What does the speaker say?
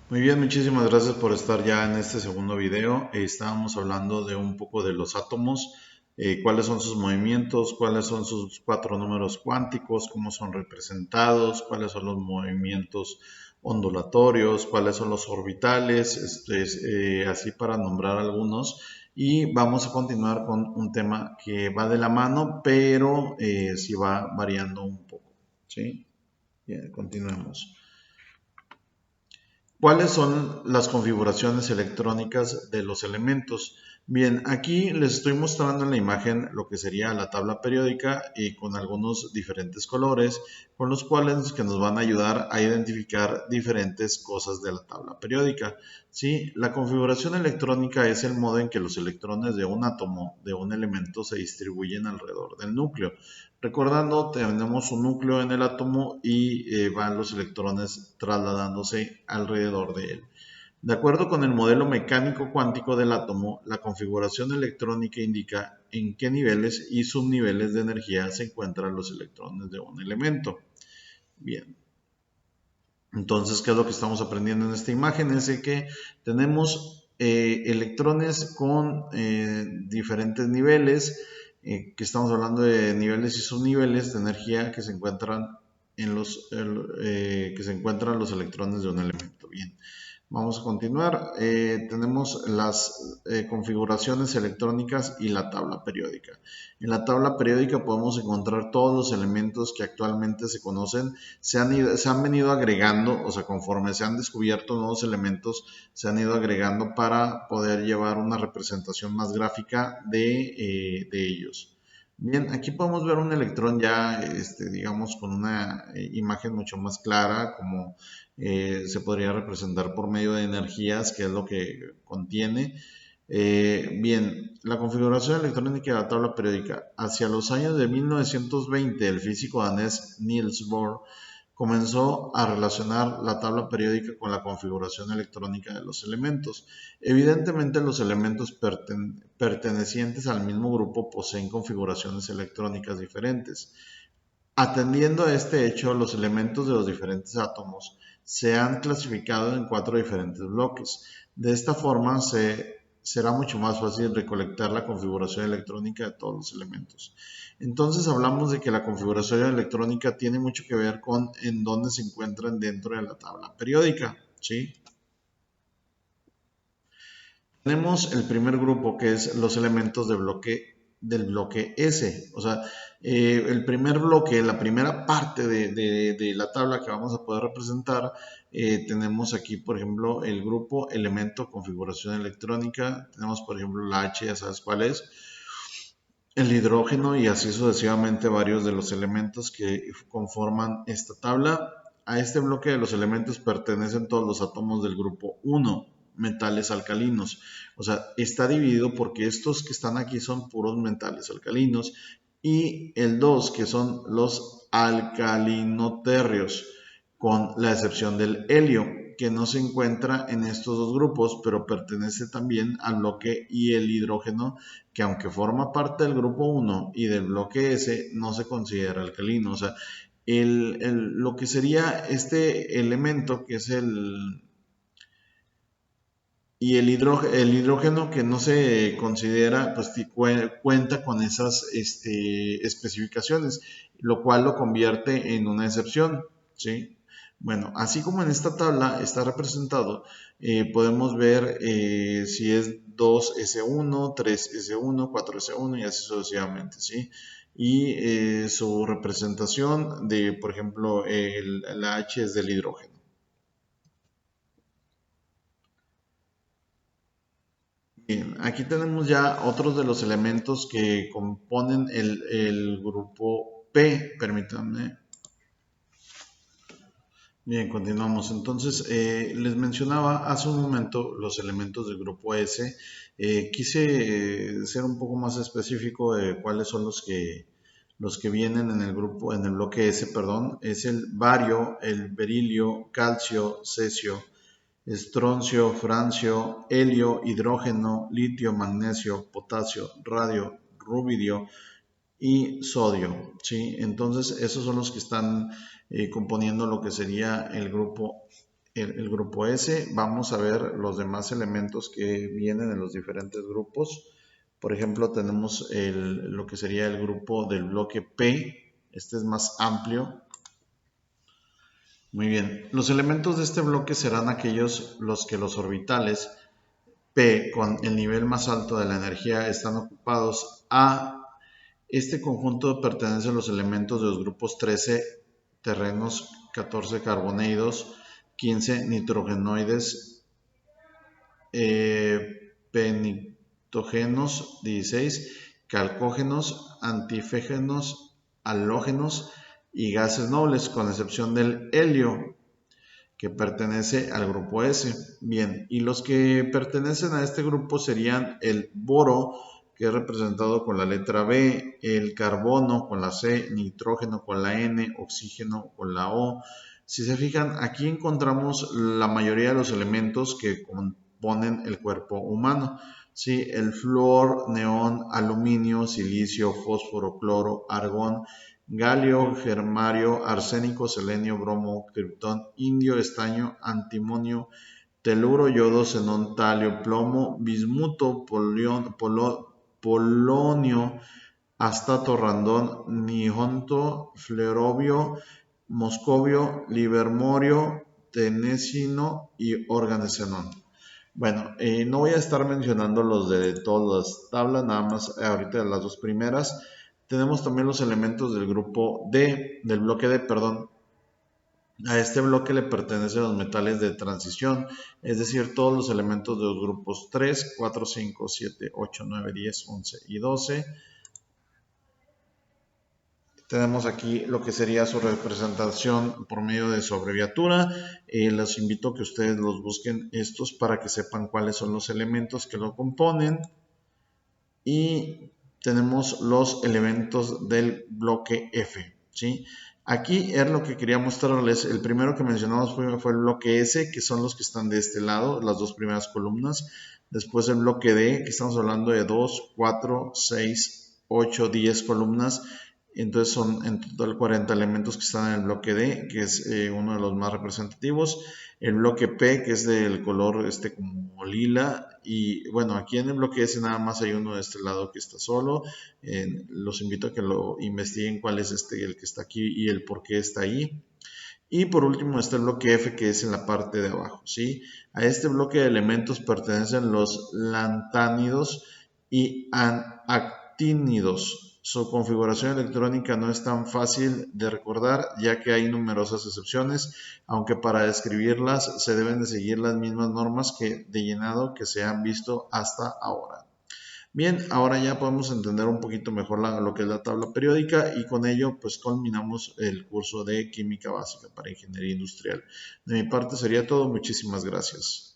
Muy bien, muchísimas gracias por estar ya en este segundo video. Estábamos hablando de un poco de los átomos, cuáles son sus movimientos, cuáles son sus cuatro números cuánticos, cómo son representados, cuáles son los movimientos ondulatorios, cuáles son los orbitales, así para nombrar algunos. Y vamos a continuar con un tema que va de la mano, pero sí va variando un poco. ¿Sí? Bien, continuemos. ¿Cuáles son las configuraciones electrónicas de los elementos? Bien, aquí les estoy mostrando en la imagen lo que sería la tabla periódica y con algunos diferentes colores, con los cuales que nos van a ayudar a identificar diferentes cosas de la tabla periódica. ¿Sí? La configuración electrónica es el modo en que los electrones de un átomo, de un elemento, se distribuyen alrededor del núcleo. Recordando, tenemos un núcleo en el átomo y van los electrones trasladándose alrededor de él. De acuerdo con el modelo mecánico cuántico del átomo, la configuración electrónica indica en qué niveles y subniveles de energía se encuentran los electrones de un elemento. Bien, entonces, ¿qué es lo que estamos aprendiendo en esta imagen? Es de que tenemos electrones con diferentes niveles, que estamos hablando de niveles y subniveles de energía que se encuentran que se encuentran los electrones de un elemento. Bien. Vamos a continuar. Tenemos las configuraciones electrónicas y la tabla periódica. En la tabla periódica podemos encontrar todos los elementos que actualmente se conocen. Se han venido agregando, o sea, conforme se han descubierto nuevos elementos, se han ido agregando para poder llevar una representación más gráfica de ellos. Bien, aquí podemos ver un electrón ya, digamos, con una imagen mucho más clara, como se podría representar por medio de energías, que es lo que contiene. Bien, la configuración electrónica de la tabla periódica. Hacia los años de 1920, el físico danés Niels Bohr comenzó a relacionar la tabla periódica con la configuración electrónica de los elementos. Evidentemente, los elementos pertenecientes al mismo grupo poseen configuraciones electrónicas diferentes. Atendiendo a este hecho, los elementos de los diferentes átomos se han clasificado en cuatro diferentes bloques. De esta forma, será mucho más fácil recolectar la configuración electrónica de todos los elementos. Entonces hablamos de que la configuración electrónica tiene mucho que ver con en dónde se encuentran dentro de la tabla periódica, ¿sí? Tenemos el primer grupo, que es los elementos del bloque S. O sea, el primer bloque, la primera parte de la tabla que vamos a poder representar, tenemos aquí, por ejemplo, el grupo elemento configuración electrónica. Tenemos, por ejemplo, la H, ya sabes cuál es, el hidrógeno y así sucesivamente varios de los elementos que conforman esta tabla. A este bloque de los elementos pertenecen todos los átomos del grupo 1, metales alcalinos. O sea, está dividido porque estos que están aquí son puros metales alcalinos y el 2, que son los alcalinoterrios, con la excepción del helio, que no se encuentra en estos dos grupos, pero pertenece también al bloque, y el hidrógeno, que aunque forma parte del grupo 1 y del bloque S, no se considera alcalino. O sea, lo que sería este elemento, que es el hidrógeno que no se considera, pues cuenta con esas especificaciones, lo cual lo convierte en una excepción, ¿sí? Bueno, así como en esta tabla está representado, podemos ver si es 2S1, 3S1, 4S1 y así sucesivamente, ¿sí? Y su representación de, por ejemplo, la H es del hidrógeno. Bien, aquí tenemos ya otros de los elementos que componen el grupo P. Permítanme. Bien, continuamos. Entonces, les mencionaba hace un momento los elementos del grupo S. Quise ser un poco más específico de cuáles son los que vienen en el grupo, en el bloque S, perdón. Es el bario, el berilio, calcio, cesio, estroncio, francio, helio, hidrógeno, litio, magnesio, potasio, radio, rubidio y sodio, ¿sí? Entonces, esos son los que están componiendo lo que sería el grupo el grupo S. Vamos a ver los demás elementos que vienen en los diferentes grupos. Por ejemplo, tenemos lo que sería el grupo del bloque P. Este es más amplio. Muy bien. Los elementos de este bloque serán aquellos los que los orbitales P con el nivel más alto de la energía están ocupados. Este conjunto pertenece a los elementos de los grupos 13 terrenos, 14 carbonídeos, 15 nitrogenoides, pentógenos, 16 calcógenos, antifégenos, halógenos y gases nobles, con excepción del helio, que pertenece al grupo S. Bien, y los que pertenecen a este grupo serían el boro, que es representado con la letra B, el carbono con la C, nitrógeno con la N, oxígeno con la O. Si se fijan, aquí encontramos la mayoría de los elementos que componen el cuerpo humano. Sí, el flúor, neón, aluminio, silicio, fósforo, cloro, argón, galio, germario, arsénico, selenio, bromo, criptón, indio, estaño, antimonio, teluro, yodo, xenón, talio, plomo, bismuto, polonio, astato, randón, nihonto, flerobio, moscovio, livermorio, tenesino y organexenón. Bueno, no voy a estar mencionando los de todas las tablas, nada más ahorita las dos primeras. Tenemos también los elementos del grupo D, del bloque D, perdón. A este bloque le pertenecen los metales de transición, es decir, todos los elementos de los grupos 3, 4, 5, 7, 8, 9, 10, 11 y 12. Tenemos aquí lo que sería su representación por medio de su abreviatura. Les invito a que ustedes los busquen estos para que sepan cuáles son los elementos que lo componen. Y tenemos los elementos del bloque F, ¿sí? Aquí es lo que quería mostrarles. El primero que mencionamos fue el bloque S, que son los que están de este lado, las dos primeras columnas. Después el bloque D, que estamos hablando de 2, 4, 6, 8, 10 columnas. Entonces son en total 40 elementos que están en el bloque D, que es uno de los más representativos. El bloque P, que es del color como lila. Y bueno, aquí en el bloque S nada más hay uno de este lado que está solo. Los invito a que lo investiguen cuál es el que está aquí y el por qué está ahí. Y por último está el bloque F, que es en la parte de abajo, ¿sí? A este bloque de elementos pertenecen los lantánidos y actínidos. Su configuración electrónica no es tan fácil de recordar, ya que hay numerosas excepciones, aunque para describirlas se deben de seguir las mismas normas de llenado que se han visto hasta ahora. Bien, ahora ya podemos entender un poquito mejor lo que es la tabla periódica, y con ello pues culminamos el curso de química básica para ingeniería industrial. De mi parte sería todo. Muchísimas gracias.